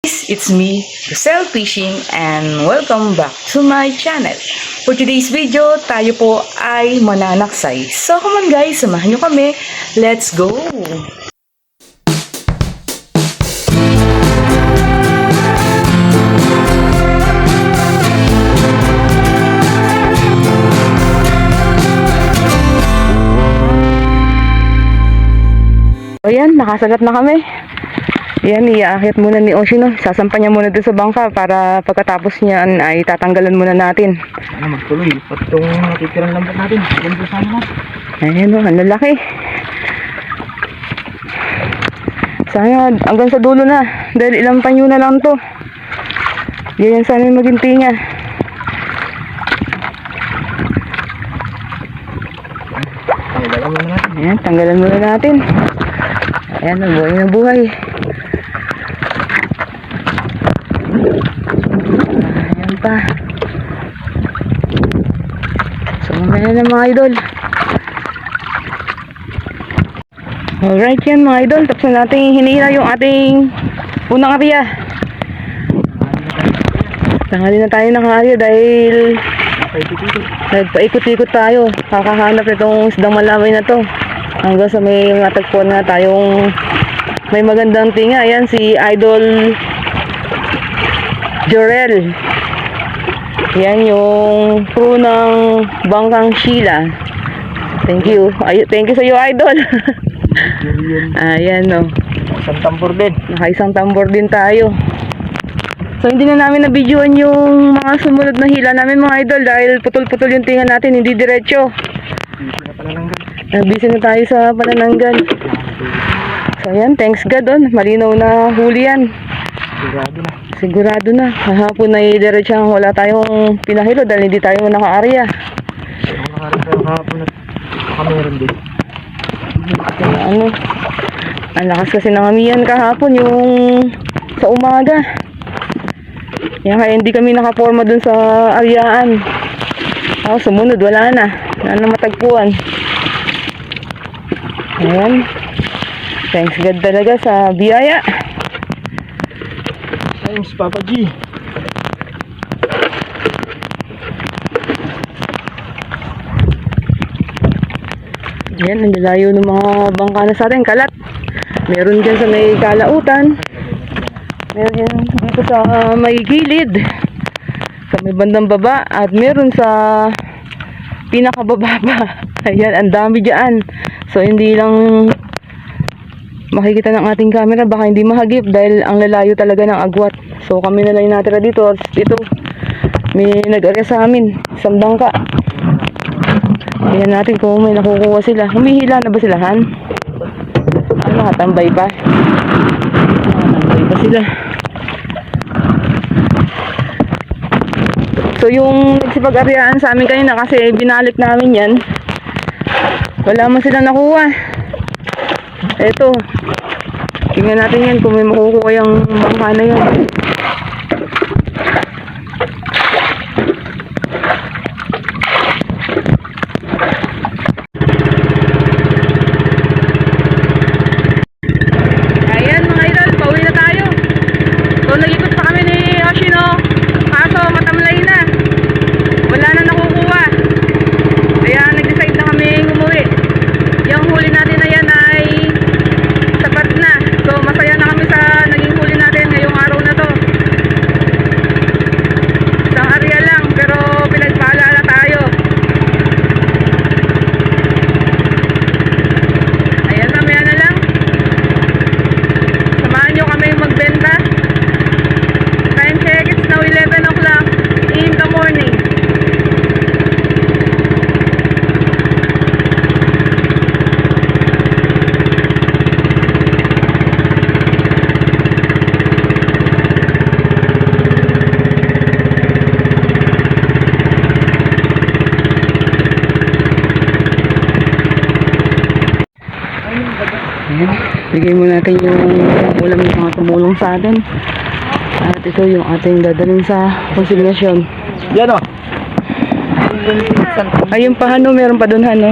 It's me, Rosel Fishing, and welcome back to my channel. For today's video, tayo po ay mananaksay. So come on guys, samahan nyo kami. Let's go! Ayan, nakasagat na kami. Yan, iaakit muna ni Oshino. Sasampan niya muna doon sa bangka para pagkatapos niyan ay tatanggalan muna natin. Ano magtuloy? Pati itong natitirang lambat natin. Ganda sana na. Ayan o, ang lalaki. Sana hanggang sa dulo na. Dahil ilang panyo na lang to. Ganyan sana yung maging tinga. Tanggalan muna natin. Ayan, tanggalan muna natin. Ayan, nabuhay na buhay. Ayan pa. So, mamaya na mga idol. Alright yan mga idol. Tapos na natin hinihila yung ating unang area. Tangali na tayo ng area dahil nagpaikot-ikot tayo. Kakahanap itong isdang malamay na to. Hanggang sa may matagpuan na tayong may magandang tinga. Ayan si Idol Jorel. Yan yung crew ng Bangkang Sheila. Thank you. Thank you sa iyo, Idol. Ayan o. Isang tambor din. Nakaisang tambor din tayo. So hindi na namin na-videoan yung mga sumunod na hila namin mga idol dahil putol-putol yung tinga natin, hindi diretso. Busy na tayo sa panananggal. So ayan, thanks God on. Malinaw na huli yan. Sigurado na. Sigurado na. Kahapon na diretsyang wala tayong pinahilo dahil hindi tayo naka-area. Kung nakarin tayo kahapon at nakameron din. Ano? Ang lakas kasi ng amihan kahapon yung sa umaga. Kaya hindi kami nakaporma dun sa aryaan. Sumunod, wala na. Wala na matagpuan. Ayan. Thanks God talaga sa biyaya. Thanks Papa G. Ayan, ang lalayo ng mga bangka na sa atin. Kalat. Meron dyan sa may kalautan. Meron yan dito sa may gilid. Sa may bandang baba. At meron sa pinakababa pa. Ayan, ang dami dyan. So, hindi lang makikita ng ating camera. Baka hindi mahagip dahil ang lalayo talaga ng agwat. So, kami na lang natira dito. Dito, may nag-area sa amin. Isang bangka. Tingnan natin kung may nakukuha sila. Humihila na ba sila, Han? Nakatambay pa. Nakatambay pa sila. So yung nagsipag-aryaan sa amin kanina kasi binalik namin yan. Wala man silang nakuha. Eto. Tingnan natin yan kung may makukuha yung bangka na yan. Bigay mo natin yung ulam ng mga tumulong sa atin. At ito yung ating dadalhin sa konsignasyon. Yan o. Ayun pa Hano, meron pa doon Hano.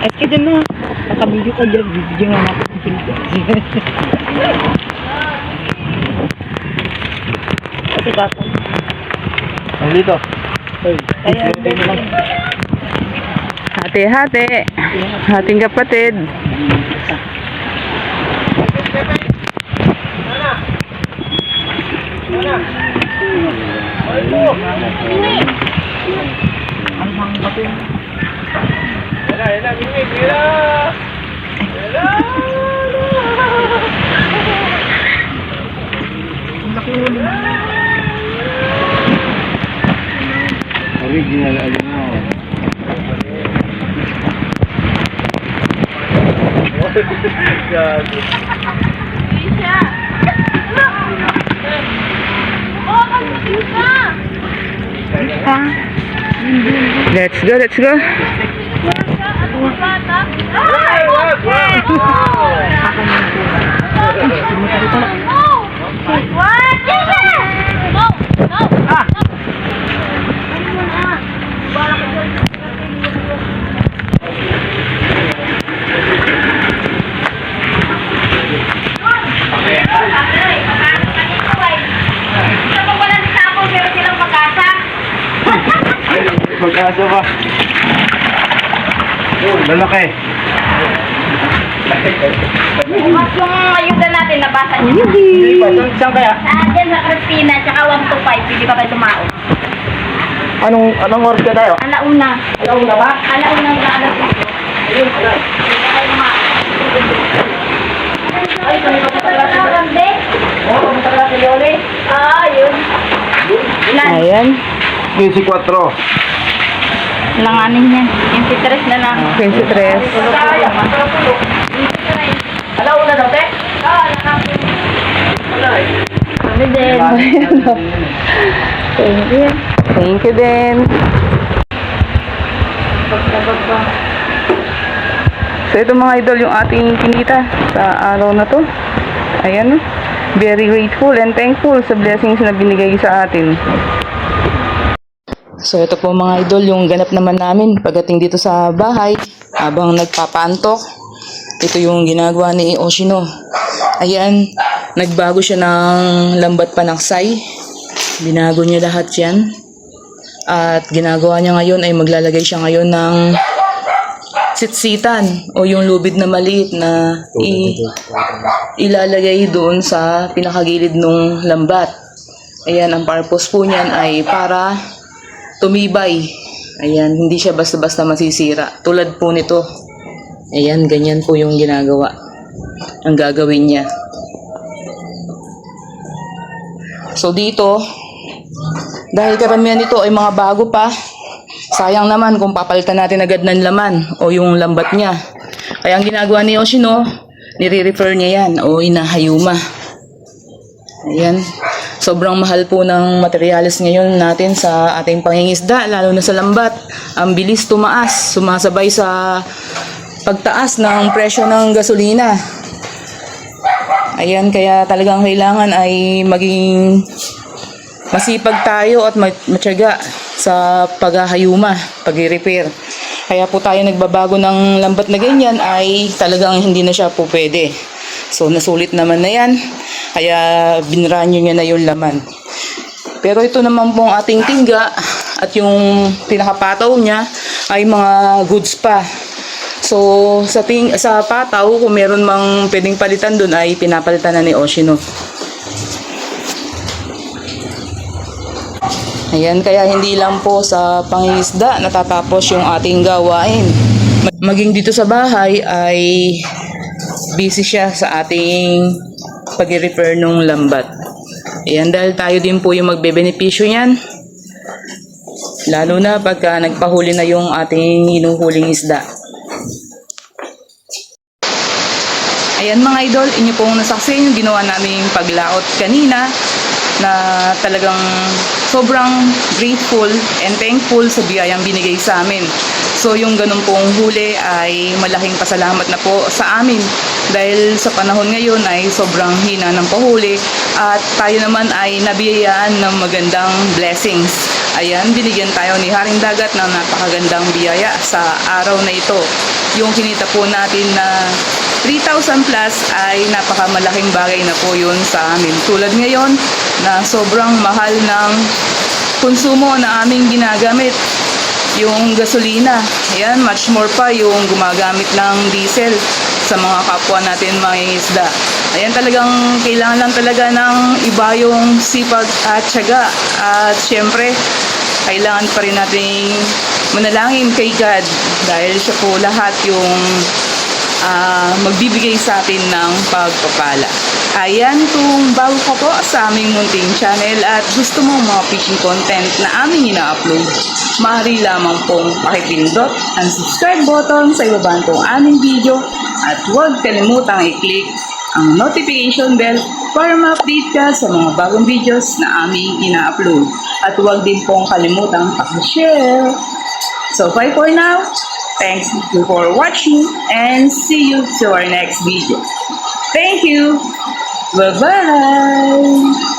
Eski dyan na. Nakabidyo ka dyan. Bibigyan nga natin ng silga. Ito bata. Ang dito. Kaya lang. Hati-hati. Hating kapatid. Original alimaw. Let's go, let's go. Pag-asa pa. Lalaki. Mas yung ayuda natin, nabasa niyo. Hindi pa. Saan kaya? Dyan sa Christina, tsaka 125, hindi pa kayo tumao. Anong oras ka tayo? Alauna. Alauna ba? Alauna na alas ito. Ayun, wala. Hindi pa kayo tumao. Ay, kami pa pala sa Rande. Oo, kamusta ka si Leone? Yun. Ilan? Ayan. 24. Langanin niya. 23 na lang. 23. Alauna daw, te? Oo, nakapin. Kami din. Thank you. Thank you din. So ito mga idol yung ating kinita sa araw na to. Ayan. Very grateful and thankful sa blessings na binigay sa atin. So ito po mga idol yung ganap naman namin pagdating dito sa bahay habang nagpapantok. Ito yung ginagawa ni Oshino. Ayan, nagbago siya ng lambat panaksay. Binago niya lahat yan. At ginagawa niya ngayon ay maglalagay siya ngayon ng sitsitan o yung lubid na maliit na ilalagay doon sa pinakagilid ng lambat. Ayan, ang purpose po niyan ay para tumibay. Ayan, hindi siya basta-basta masisira. Tulad po nito. Ayan, ganyan po yung ginagawa. Ang gagawin niya. So dito, dahil karamihan nito ay mga bago pa, sayang naman kung papalitan natin agad ng laman o yung lambat niya. Kaya ang ginagawa ni Oshino, nire-refer niya yan o inahayuma. Ayan. Sobrang mahal po ng materials ngayon natin sa ating pangingisda, lalo na sa lambat. Ang bilis tumaas, sumasabay sa pagtaas ng presyo ng gasolina. Ayan, kaya talagang kailangan ay maging masipag tayo at matyaga sa paghahayuma, pag-repair. Kaya po tayo nagbabago ng lambat na ganyan ay talagang hindi na siya po pwede. So nasulit naman na yan, kaya binranyo niya na yung laman. Pero ito naman pong ating tingga at yung pinakapataw niya ay mga goods pa. So sa pataw, kung meron mang pwedeng palitan doon ay pinapalitan na ni Oshino. Ayan, kaya hindi lang po sa pangingisda natatapos yung ating gawain. Maging dito sa bahay ay busy siya sa ating pag-repair ng lambat. Ayan, dahil tayo din po yung magbebenepisyo niyan. Lalo na pagka nagpahuli na yung ating hinuhuling isda. Ayan mga idol, inyo pong nasaksi yung ginawa naming paglaot kanina na talagang sobrang grateful and thankful sa biyayang binigay sa amin. So yung ganun pong huli ay malaking pasalamat na po sa amin dahil sa panahon ngayon ay sobrang hina ng pahuli at tayo naman ay nabiyayaan ng magandang blessings. Ayan, binigyan tayo ni Haring Dagat ng napakagandang biyaya sa araw na ito. yung kinita po natin na 3,000 plus ay napakamalaking bagay na po yun sa amin. Tulad ngayon na sobrang mahal ng konsumo na aming ginagamit. Yung gasolina, ayan, much more pa yung gumagamit ng diesel sa mga kapwa natin mga isda. Ayan, talagang kailangan lang talaga ng iba yung sipag at tiyaga. At syempre, kailangan pa rin nating manalangin kay God dahil siya po lahat yung magbibigay sa atin ng pagpapala. Ayan, kung bago ka po sa aming munting channel at gusto mo mga fishing content na aming ina-upload, maaari lamang pong pakipindot ang subscribe button sa ibaba nitong aming video at huwag kalimutang i-click ang notification bell para ma-update ka sa mga bagong videos na aming ina-upload. At huwag din pong kalimutang pakishare. So bye for now. Thanks for watching and see you to our next video. Thank you. Bye-bye.